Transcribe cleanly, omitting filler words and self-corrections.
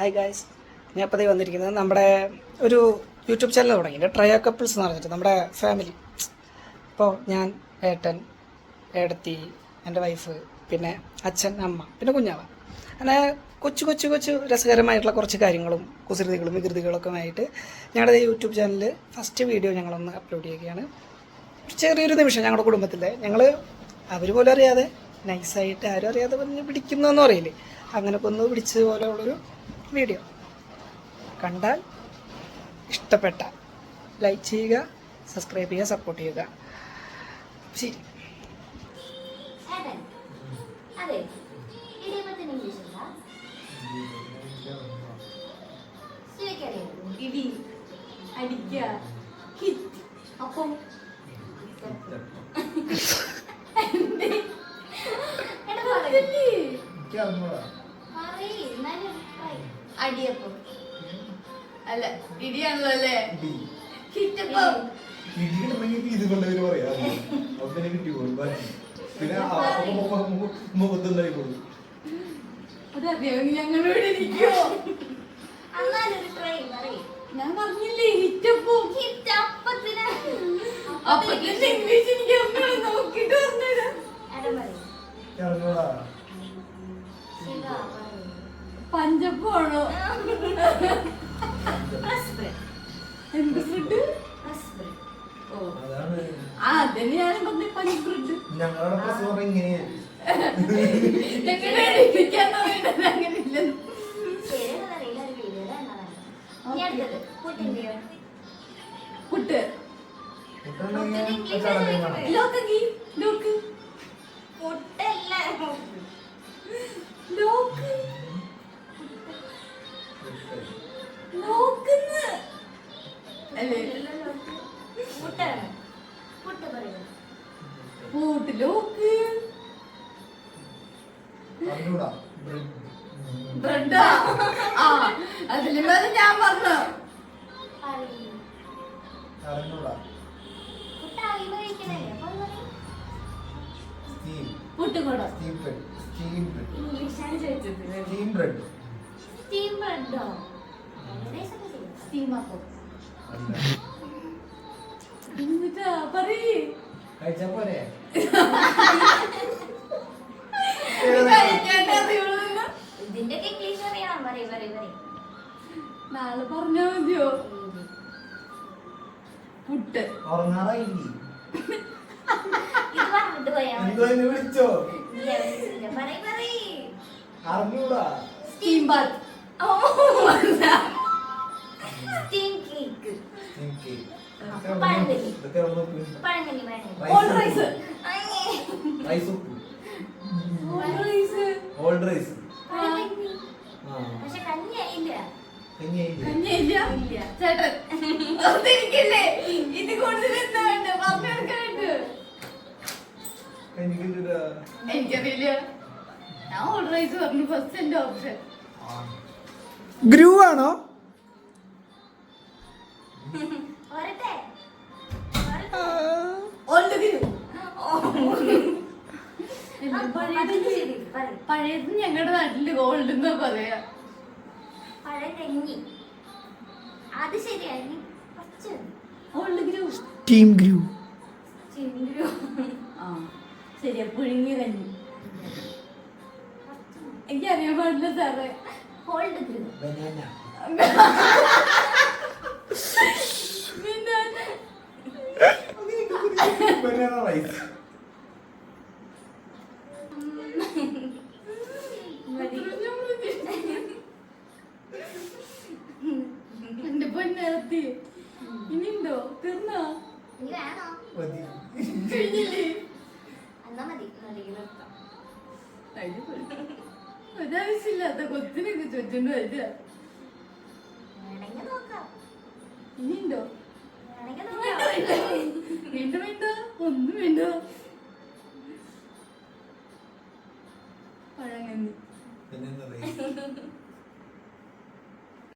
Hi guys, ഞാൻ ഇപ്പോൾ വന്നിരിക്കുന്നത് നമ്മുടെ ഒരു യൂട്യൂബ് ചാനൽ തുടങ്ങിയിട്ട് ട്രയോ കപ്പിൾസ് എന്ന് പറഞ്ഞിട്ട് നമ്മുടെ ഫാമിലി. ഇപ്പോൾ ഞാൻ, ഏട്ടൻ, ഏടത്തി, എൻ്റെ വൈഫ്, പിന്നെ അച്ഛൻ, അമ്മ, പിന്നെ കുഞ്ഞാവ, അങ്ങനെ കൊച്ചു കൊച്ചു കൊച്ചു രസകരമായിട്ടുള്ള കുറച്ച് കാര്യങ്ങളും കുസൃതികളും വികൃതികളൊക്കെ ആയിട്ട് ഞങ്ങളുടെ യൂട്യൂബ് ചാനലിൽ ഫസ്റ്റ് വീഡിയോ ഞങ്ങളൊന്ന് അപ്ലോഡ് ചെയ്യുകയാണ്. ചെറിയൊരു നിമിഷം ഞങ്ങളുടെ കുടുംബത്തിലെ ഞങ്ങൾ അവർ പോലും അറിയാതെ നൈസായിട്ട് ആരും അറിയാതെ പറഞ്ഞ് പിടിക്കുന്നതെന്ന് പറയില്ലേ, അങ്ങനെയൊക്കെ ഒന്ന് പിടിച്ച് പോലെയുള്ളൊരു വീഡിയോ. കണ്ടാൽ ഇഷ്ടപ്പെട്ട ലൈക്ക് ചെയ്യുക, സബ്സ്ക്രൈബ് ചെയ്യുക, സപ്പോർട്ട് ചെയ്യുക. ശരി. അടിയപ്പം അല്ല ഇടിയാണല്ലോ അല്ലേ? കിട്ടപ്പം ഇത് കൊണ്ടവര് പറയാ കിട്ടി പിന്നെ മുഖത്തുണ്ടായി അതറിയോ ഞങ്ങളോട് ഇരിക്കോ? ഞാൻ പറഞ്ഞില്ലേ ഹിറ്റപ്പം. അപ്പത്തിന്റെ ഇംഗ്ലീഷ് എനിക്ക് നോക്കിട്ട് പറഞ്ഞുതരാം. പഞ്ചപ്പാണോ? എന്ത് ബ്രെഡ്? അതന്നെ ഞാനും പറഞ്ഞ പഞ്ച ബ്രെഡ്. പുട്ട് ബ്രെഡാ? ആ അതിലും ഞാൻ പറഞ്ഞു പുട്ടുകൂടോ? ഇംഗ്ലീഷാണ് ചോദിച്ചത്. സ്റ്റീമപ്പം എന്നിട്ടാ പറയേ കഴിച്ചാ പോരെ? ഇതിന്റെ ഇംഗ്ലീഷ് അറിയാം. നാളെ പറഞ്ഞാ മതിയോ? പുട്ട് വിളിച്ചോ? Steam bath, steam cake, old rice, ചേട്ടൻ എനിക്കല്ലേ ഇത് കൂടുതൽ എന്താ വേണ്ട പറഞ്ഞെടുക്കാനായിട്ട്? എനിക്കറിയില്ല. ഞാൻ ഓൾഡ് റൈസ് പറഞ്ഞു ഫസ്റ്റ് എന്റെ ഓപ്ഷൻ. ഗ്രൂ ആണോ? പഴയത് ഞങ്ങളുടെ നാട്ടില് ഗോൾഡ് എന്നാ പറയാ. അത് ശരിയായി. ടീം ഗ്രൂ. ആ ശരിയാ, പുഴുങ്ങിയ കഞ്ഞി. എനിക്കറിയാൻ പാടില്ല സാറേ. ഹോൾഡ് ഗ്രൂ എന്റെ പൊന്നേർത്തി. ഇനിയുണ്ടോ? തീർന്നോ? കഴിഞ്ഞില്ലേ? ഒരാവശ്യമില്ലാത്ത കൊച്ചിനൊക്കെ ചോദിച്ചോണ്ട് വരിക. ഇനിയുണ്ടോ?